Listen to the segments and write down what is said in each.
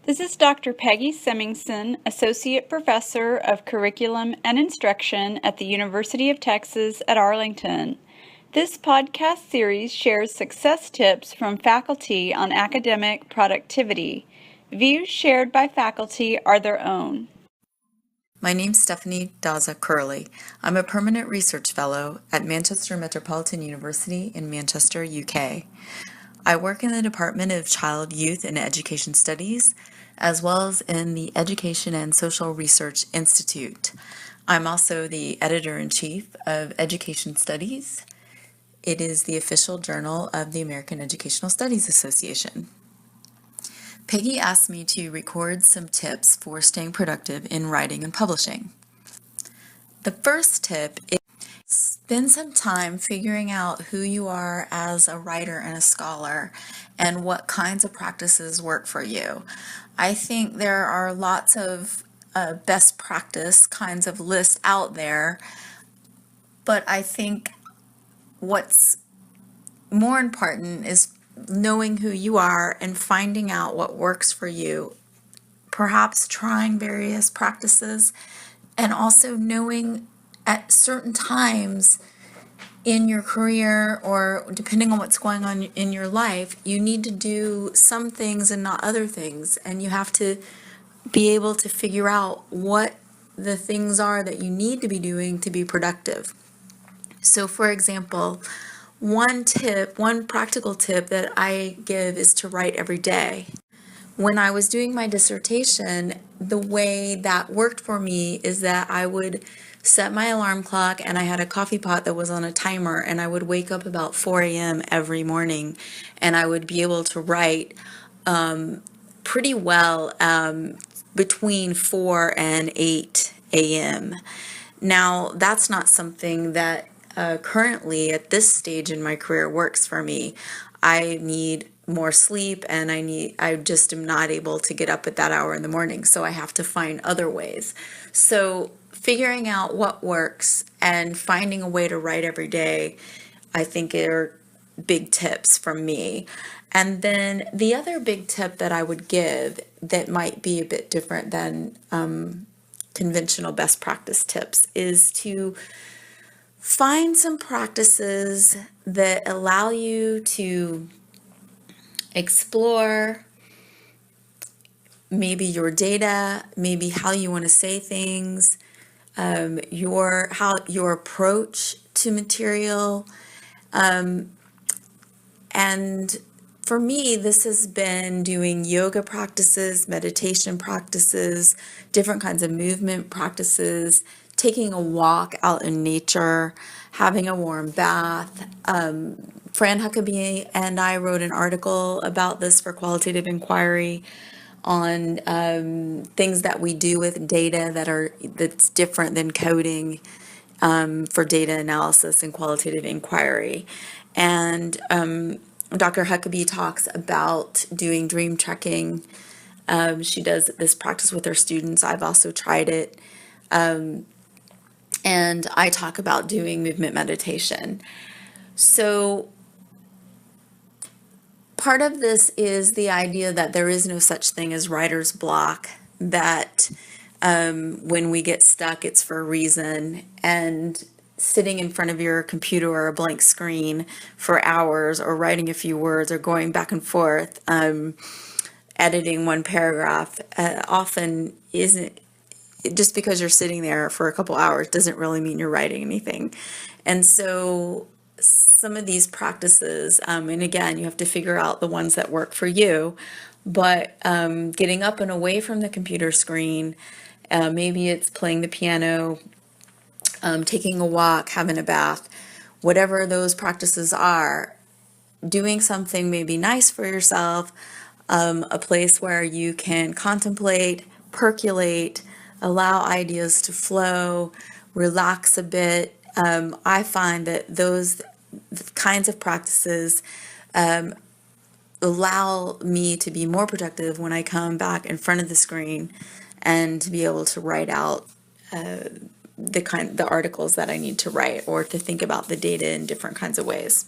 This is Dr. Peggy Semmingson, Associate Professor of Curriculum and Instruction at the University of Texas at Arlington. This podcast series shares success tips from faculty on academic productivity. Views shared by faculty are their own. My name's Stephanie Daza Curley. I'm a permanent research fellow at Manchester Metropolitan University in Manchester, UK. I work in the Department of Child, Youth, and Education Studies, as well as in the Education and Social Research Institute. I'm also the editor-in-chief of Education Studies. It is the official journal of the American Educational Studies Association. Peggy asked me to record some tips for staying productive in writing and publishing. The first tip is spend some time figuring out who you are as a writer and a scholar and what kinds of practices work for you. I think there are lots of best practice kinds of lists out there, but I think what's more important is knowing who you are and finding out what works for you, perhaps trying various practices, and also knowing at certain times in your career or depending on what's going on in your life, you need to do some things and not other things, and you have to be able to figure out what the things are that you need to be doing to be productive. So for example, one practical tip that I give is to write every day. When I was doing my dissertation, the way that worked for me is that I would set my alarm clock and I had a coffee pot that was on a timer, and I would wake up about 4 a.m. every morning, and I would be able to write pretty well between 4 and 8 a.m. Now, that's not something that currently at this stage in my career works for me. I need more sleep, and I just am not able to get up at that hour in the morning, so I have to find other ways. So figuring out what works and finding a way to write every day, I think are big tips from me. And then the other big tip that I would give that might be a bit different than conventional best practice tips is to find some practices that allow you to explore maybe your data, maybe how you want to say things, your approach to material. And for me, this has been doing yoga practices, meditation practices, different kinds of movement practices, taking a walk out in nature, having a warm bath. Fran Huckabee and I wrote an article about this for Qualitative Inquiry on things that we do with data that's different than coding for data analysis and qualitative inquiry. And Dr. Huckabee talks about doing dream trekking. She does this practice with her students. I've also tried it. And I talk about doing movement meditation. So part of this is the idea that there is no such thing as writer's block, that when we get stuck, it's for a reason. And sitting in front of your computer or a blank screen for hours, or writing a few words, or going back and forth, editing one paragraph, often isn't, just because you're sitting there for a couple hours doesn't really mean you're writing anything. And so some of these practices, and again, you have to figure out the ones that work for you, but getting up and away from the computer screen, maybe it's playing the piano, taking a walk, having a bath, whatever those practices are, doing something maybe nice for yourself, a place where you can contemplate, percolate, allow ideas to flow, relax a bit. I find that those kinds of practices allow me to be more productive when I come back in front of the screen and to be able to write out the articles that I need to write, or to think about the data in different kinds of ways.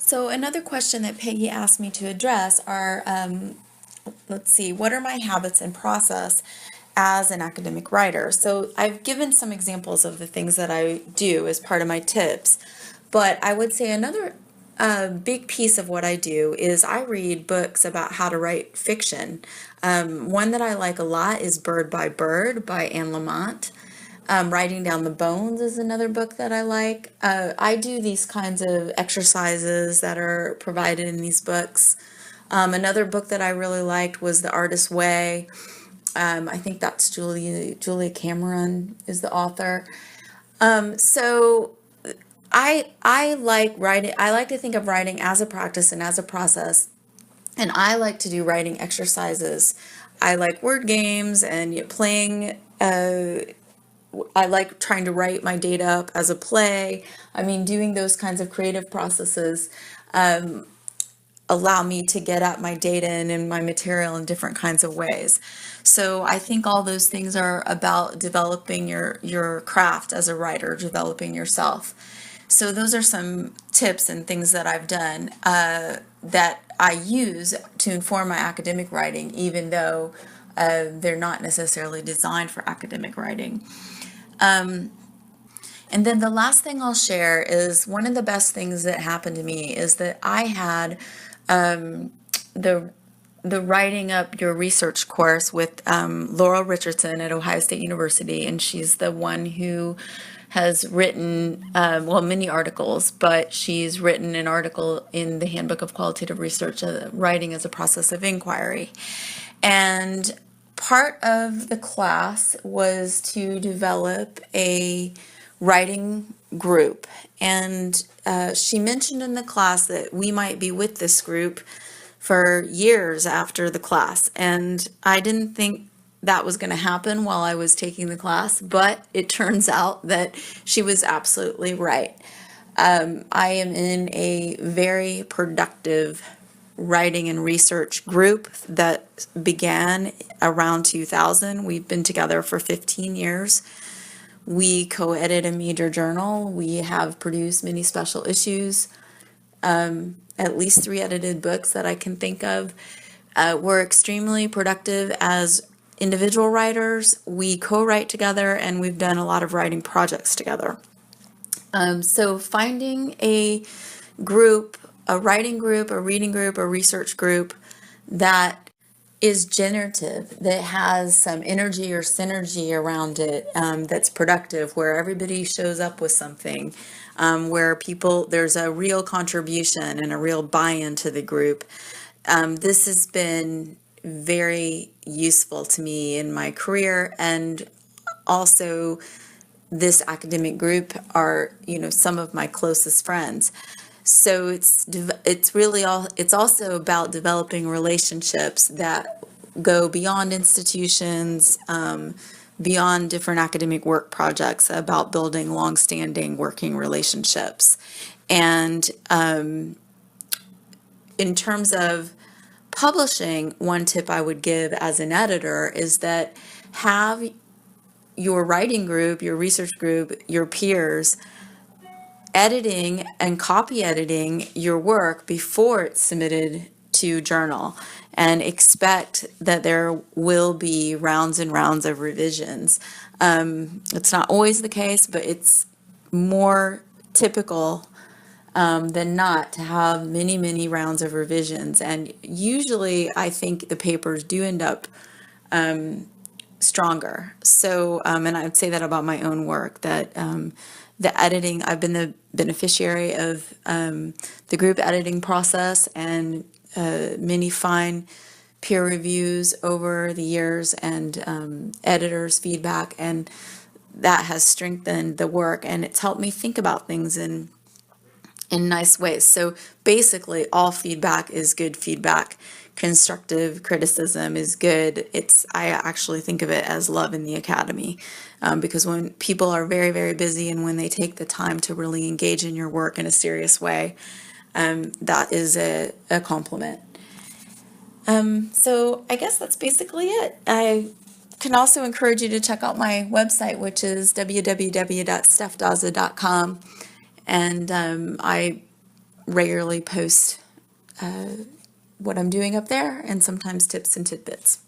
So another question that Peggy asked me to address are let's see, what are my habits and process as an academic writer? So I've given some examples of the things that I do as part of my tips, but I would say another big piece of what I do is I read books about how to write fiction. One that I like a lot is Bird by Bird by Anne Lamott. Writing Down the Bones is another book that I like. I do these kinds of exercises that are provided in these books. Another book that I really liked was The Artist's Way. I think that's Julia Cameron is the author. So I like writing. I like to think of writing as a practice and as a process. And I like to do writing exercises. I like word games and playing. I like trying to write my data up as a play. I mean, doing those kinds of creative processes allow me to get at my data and in my material in different kinds of ways. So I think all those things are about developing your craft as a writer, developing yourself. So those are some tips and things that I've done that I use to inform my academic writing, even though they're not necessarily designed for academic writing. And then the last thing I'll share is one of the best things that happened to me is that I had the Writing Up Your Research course with Laurel Richardson at Ohio State University, and she's the one who has written, many articles, but she's written an article in the Handbook of Qualitative Research, Writing as a Process of Inquiry. And part of the class was to develop a writing group. And she mentioned in the class that we might be with this group for years after the class. And I didn't think that was going to happen while I was taking the class, but it turns out that she was absolutely right. I am in a very productive writing and research group that began around 2000. We've been together for 15 years. We co-edit a major journal. We have produced many special issues, at least 3 edited books that I can think of. We're extremely productive as individual writers. We co-write together, and we've done a lot of writing projects together. So finding a group, a writing group, a reading group, a research group that is generative, that has some energy or synergy around it, that's productive, where everybody shows up with something, where there's a real contribution and a real buy-in to the group. This has been very useful to me in my career, and also this academic group are, some of my closest friends. So it's also about developing relationships that go beyond institutions, beyond different academic work projects, about building long-standing working relationships. And in terms of publishing, one tip I would give as an editor is that have your writing group, your research group, your peers editing and copy editing your work before it's submitted to journal, and expect that there will be rounds and rounds of revisions. It's not always the case, but it's more typical than not to have many, many rounds of revisions. And usually I think the papers do end up stronger. So, and I'd say that about my own work, that the editing, I've been the beneficiary of the group editing process and many fine peer reviews over the years, and editors' feedback, and that has strengthened the work, and it's helped me think about things in nice ways. So basically, all feedback is good feedback. Constructive criticism is good. I actually think of it as love in the academy, because when people are very, very busy, and when they take the time to really engage in your work in a serious way, that is a compliment. So I guess that's basically it. I can also encourage you to check out my website, which is www.stephdaza.com. And I regularly post what I'm doing up there and sometimes tips and tidbits.